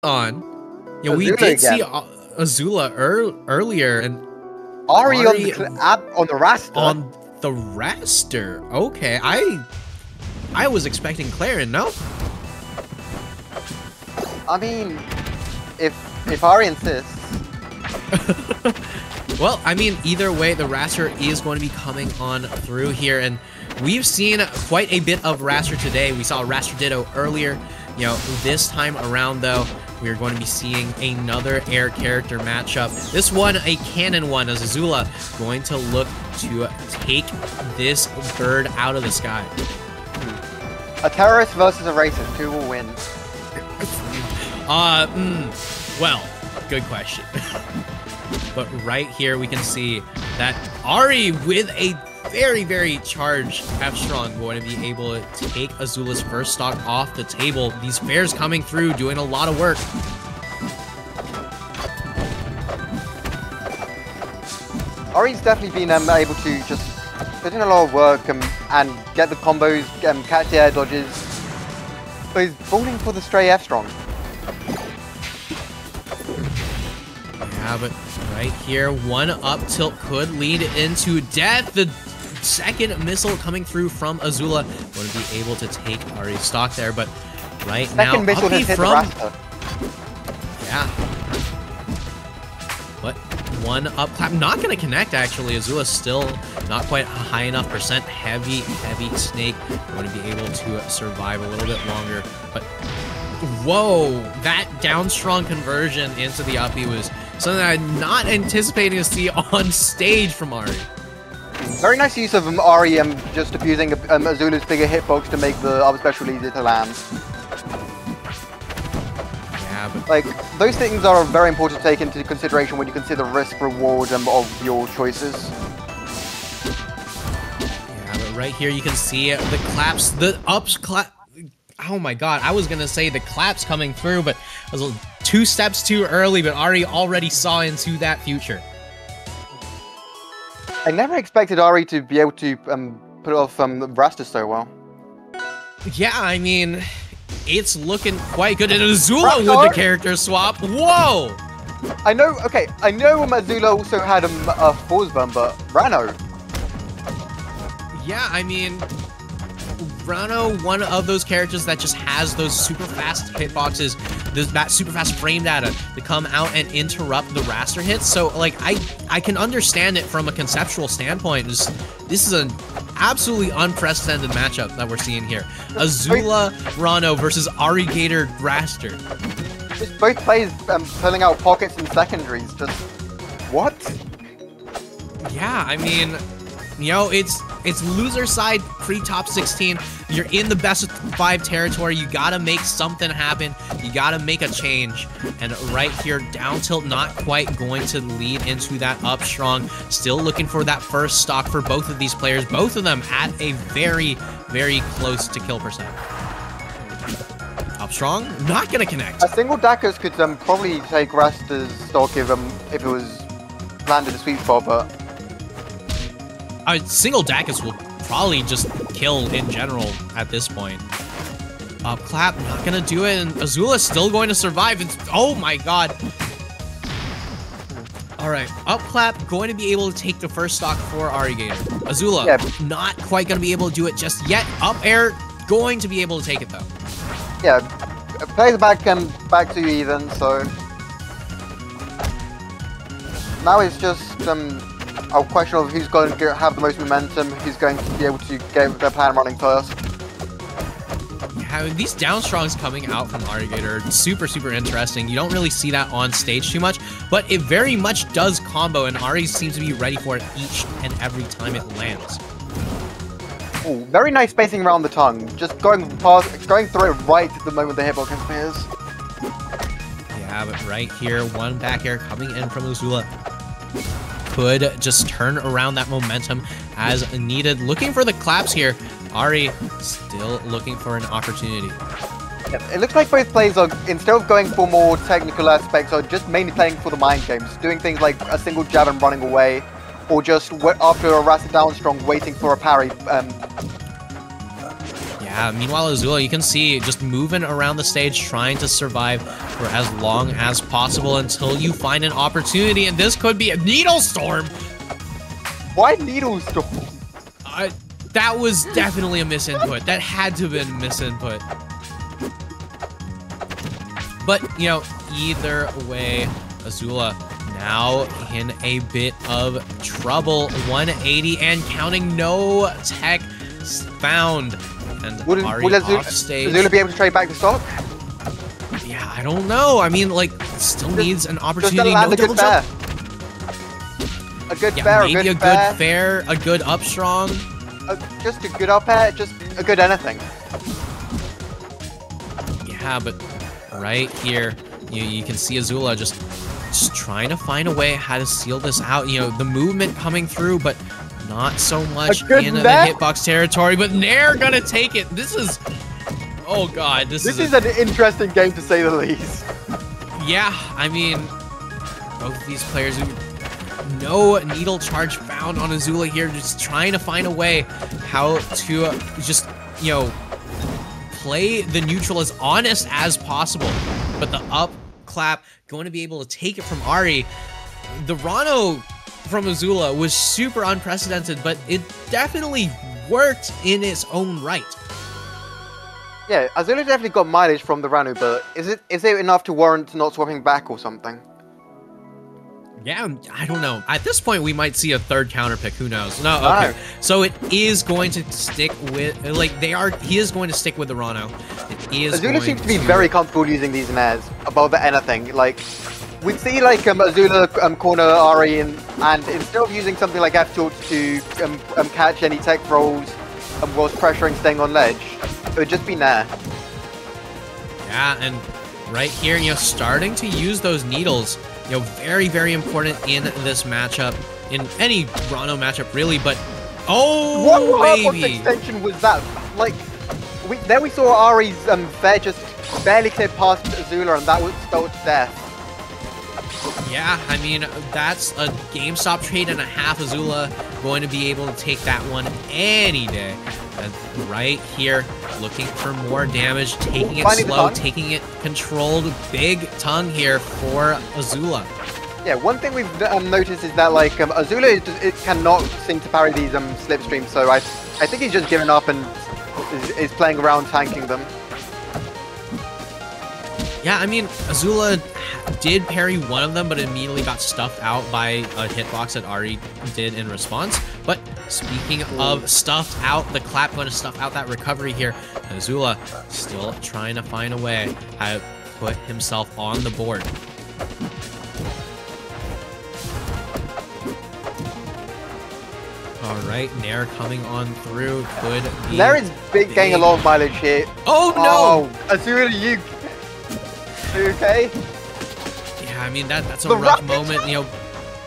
on. Yeah, we Azula did see again. Azula earlier, and Ari on Ari the raster. on the raster. Okay, I was expecting Claren, no? I mean, if Ari insists. Well, I mean, either way, the raster is going to be coming on through here, and we've seen quite a bit of raster today. We saw raster ditto earlier. You know, this time around, though, we are going to be seeing another air character matchup. This one, a cannon one, as Azula going to look to take this bird out of the sky. A terrorist versus a racist, who will win? Well, good question. But right here we can see that Ari with a very, very charged F-Strong going to be able to take Azula's first stock off the table. These spares coming through, doing a lot of work. Ari's definitely been able to just put in a lot of work and get the combos, catch the air dodges. But he's falling for the stray F-Strong. Yeah, but right here, one up tilt could lead into death. The second missile coming through from Azula going to be able to take Ari's stock there, but right now, Second missile uppy has hit the from... raster. Yeah. But one up clap, not going to connect actually. Azula's still not quite a high enough percent. Heavy snake going to be able to survive a little bit longer, but whoa, that down strong conversion into the uppy was something that I'm not anticipating to see on stage from Ari. Very nice use of Ari just abusing Azula's bigger hitbox to make the other special easier to land. Yeah, but like, those things are very important to take into consideration when you consider risk-reward of your choices. yeah, but right here you can see the claps, the ups clap. Oh my god, I was gonna say the claps coming through, but I was 2 steps too early, but Ari already saw into that future. I never expected Ari to be able to put off the raster so well. Yeah, I mean, it's looking quite good. And Azula with the character swap. Whoa! I know, okay, I know Azula also had a force burn, but Rano. Yeah, I mean, Rano, one of those characters that just has those super fast hitboxes, that super fast frame data to come out and interrupt the raster hits. So, like, I can understand it from a conceptual standpoint. This is an absolutely unprecedented matchup that we're seeing here. Azula Rano versus Arigator Raster. Just both players pulling out pockets and secondaries. Just what? Yeah, I mean, you know, it's loser side pre-top 16. You're in the best of 5 territory. You gotta make something happen. You gotta make a change. And right here, down tilt not quite going to lead into that up strong. Still looking for that first stock for both of these players. Both of them at a very, very close to kill percent. Up strong, not gonna connect. A single Dacus could probably take Raster's stock if it was landed a sweet spot, but A single Dacus will probably just kill in general at this point. Up clap, not gonna do it, and Azula's still going to survive. Oh my god. Alright, up clap, going to be able to take the first stock for Arigator. Azula, yeah, not quite gonna be able to do it just yet. Up air, going to be able to take it though. yeah, players back to even, so now it's just a question of who's going to have the most momentum, who's going to be able to get their plan running first. Yeah, these down strongs coming out from Arigator are super, super interesting. You don't really see that on stage too much, but it very much does combo, and Ari seems to be ready for it each and every time it lands. Ooh, very nice spacing around the tongue, just going through it right at the moment the hitbox appears. Yeah, but right here, one back air coming in from Azula. Could just turn around that momentum as needed. Looking for the claps here. Ari still looking for an opportunity. Yeah, it looks like both players are, instead of going for more technical aspects, are just mainly playing for the mind games, doing things like a single jab and running away, or just after a raster down strong, waiting for a parry. Yeah, Yeah, meanwhile, Azula, you can see just moving around the stage, trying to survive for as long as possible until you find an opportunity, and this could be a Needle Storm. Why Needle Storm? That was definitely a misinput. That had to have been a misinput. But, you know, either way, Azula now in a bit of trouble. 180 and counting, no tech found. And Would off stage. Azula be able to trade back to stock? Yeah, I don't know. I mean, like, still needs an opportunity. Just No double jump. A good fair, maybe a good fair, a good up strong. Just a good up air, just a good anything. Yeah, but right here, you can see Azula just trying to find a way how to seal this out. You know, the movement coming through, but not so much in the hitbox territory. But Nair gonna take it. This is, oh god, this is an interesting game to say the least. Yeah, I mean, both of these players who. No needle charge found on Azula here, just trying to find a way how to just, you know, play the neutral as honest as possible. But the up clap going to be able to take it from Ari. The Rano from Azula was super unprecedented, but it definitely worked in its own right. Yeah, Azula definitely got mileage from the Rano, but is it enough to warrant not swapping back or something? Yeah, I don't know. At this point, we might see a third counter pick. Who knows? No, okay. So it is going to stick with, like, he is going to stick with the Rano. It is Azula seems to be very comfortable using these nairs above anything. Like, we'd see, like, Azula corner Ari, and instead of using something like F-Tilt to catch any tech rolls whilst pressuring staying on ledge, it would just be Nair. Yeah, and right here, you know, starting to use those needles. You know, very, very important in this matchup, in any Rano matchup, really, but... Oh, what extension was that? Like, we saw Ari's fair just barely clear past Azula, and that was spelled death. Yeah, I mean, that's a GameStop trade and a half. Azula going to be able to take that one any day. And right here, looking for more damage, taking it slow, taking it controlled. Big tongue here for Azula. Yeah, one thing we've noticed is that, like, Azula it cannot seem to parry these slipstreams, so I think he's just given up and is playing around tanking them. Yeah, I mean, Azula did parry one of them, but immediately got stuffed out by a hitbox that Ari did in response. But speaking of stuffed out, the clap going to stuff out that recovery here. Azula still trying to find a way how to put himself on the board. All right, Nair coming on through. Could be Nair is getting a lot of mileage here. Oh no! Oh, Azula, you okay? Yeah, I mean, that's a rough moment, you know,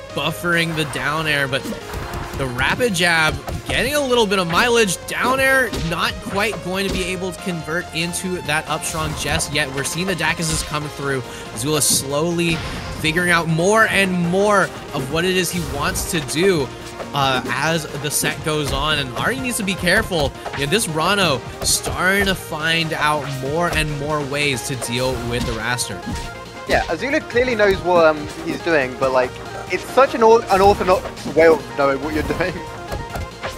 buffering the down air, but the rapid jab getting a little bit of mileage. Down air not quite going to be able to convert into that up strong just yet. We're seeing the Dakuses coming through. Azula slowly figuring out more and more of what it is he wants to do as the set goes on, and Ari needs to be careful. You know, this Rano starting to find out more and more ways to deal with the raster. Yeah, Azula clearly knows what he's doing, but, like, it's such an unorthodox way of knowing what you're doing.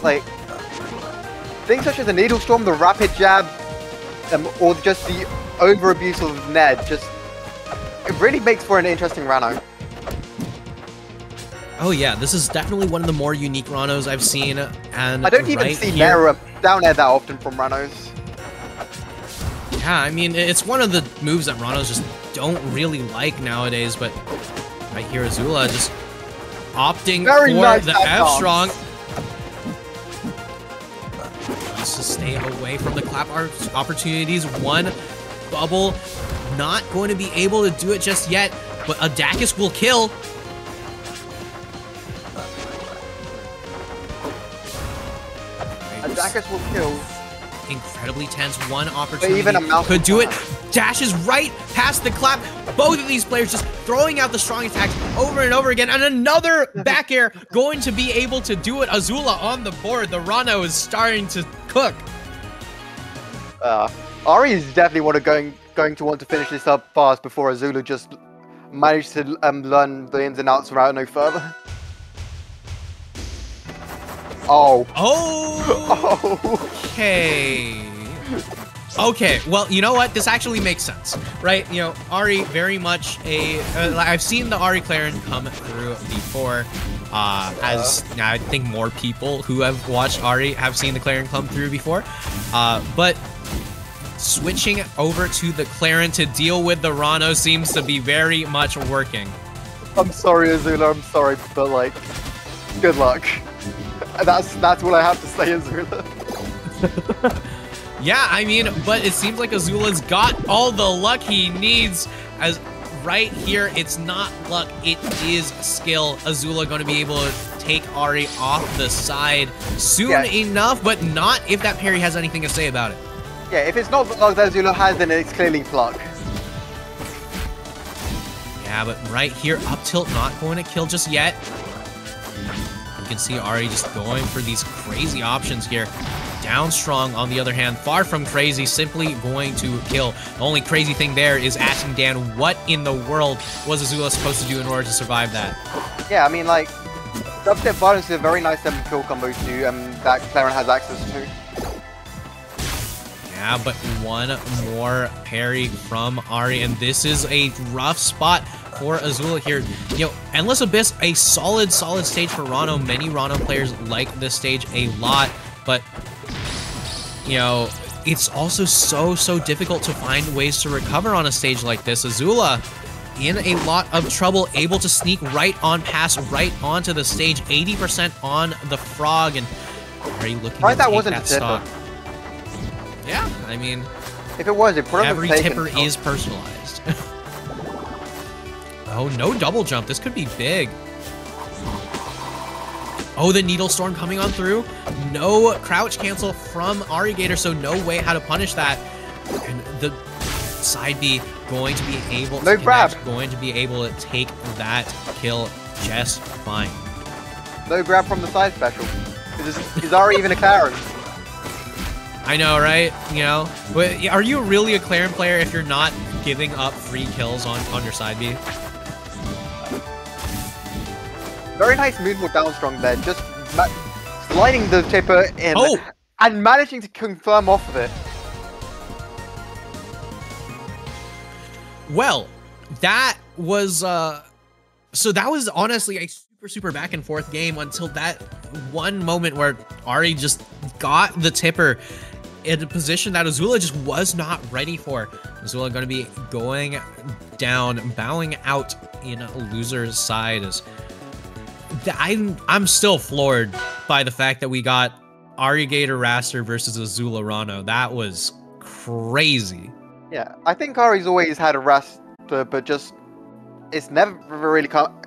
Like, things such as the Needle Storm, the Rapid Jab, or just the over-abuse of Ned, just, it really makes for an interesting Rano. Oh yeah, this is definitely one of the more unique Ranos I've seen, and I don't even see Nair down air that often from Ranos. Yeah, I mean, it's one of the moves that Ranos just don't really like nowadays, but right here, Azula just opting for the F-Strong. Just to stay away from the clap opportunities. One bubble, not going to be able to do it just yet, but a Dakus will kill. Dakus will kill. Incredibly tense. One opportunity even a could do it. Dashes right past the clap. Both of these players just throwing out the strong attacks over and over again. And another back air going to be able to do it. Azula on the board. The Rano is starting to cook. Ari is definitely going to want to finish this up fast before Azula just managed to learn the ins and outs around no further. Oh. Oh. Okay. Okay, well, you know what? This actually makes sense, right? You know, Ari very much I've seen the Ari Claren come through before, as I think more people who have watched Ari have seen the Claren come through before, but switching over to the Claren to deal with the Rano seems to be very much working. I'm sorry, Azula, I'm sorry, but like, good luck. That's what I have to say, Azula. Yeah, I mean, but it seems like Azula's got all the luck he needs, as right here, it's not luck, it is skill. Azula going to be able to take Ari off the side soon enough, but not if that parry has anything to say about it. Yeah, if it's not the luck that Azula has, then it's clearly pluck. Yeah, but right here, up tilt not going to kill just yet. You can see Ari just going for these crazy options here. Down strong, on the other hand, far from crazy, simply going to kill. The only crazy thing there is asking Dan, what in the world was Azula supposed to do in order to survive that? Yeah, I mean, like, dubstep violence is a very nice kill combo too, that Claren has access to. Yeah, but one more parry from Ari, and this is a rough spot for Azula here. You know, Endless Abyss, a solid stage for Rano. Many Rano players like this stage a lot, but you know, it's also so difficult to find ways to recover on a stage like this. Azula in a lot of trouble, able to sneak right on past, right onto the stage, 80% on the frog, and are you looking to take that stock? Yeah, I mean, if it was, it probably every tipper is personalized. Oh, no double jump. This could be big. Oh, the Needle Storm coming on through. No crouch cancel from Arigator, so no way how to punish that. And the side B going to be able to connect, going to be able to take that kill just fine. No grab from the side special. Is Ari even a Claren? I know, right? You know, but are you really a Claren player if you're not giving up free kills on your side B? Very nice moonwalk down strong there, just sliding the tipper in and managing to confirm off of it. Well, that was so that was honestly a super back and forth game until that one moment where Ari just got the tipper in a position that Azula just was not ready for. Azula going to be going down, bowing out in a loser's side. I'm still floored by the fact that we got Arigator Raster versus Azula Rano. That was crazy. Yeah, I think Ari's always had a Raster, but just it's never really come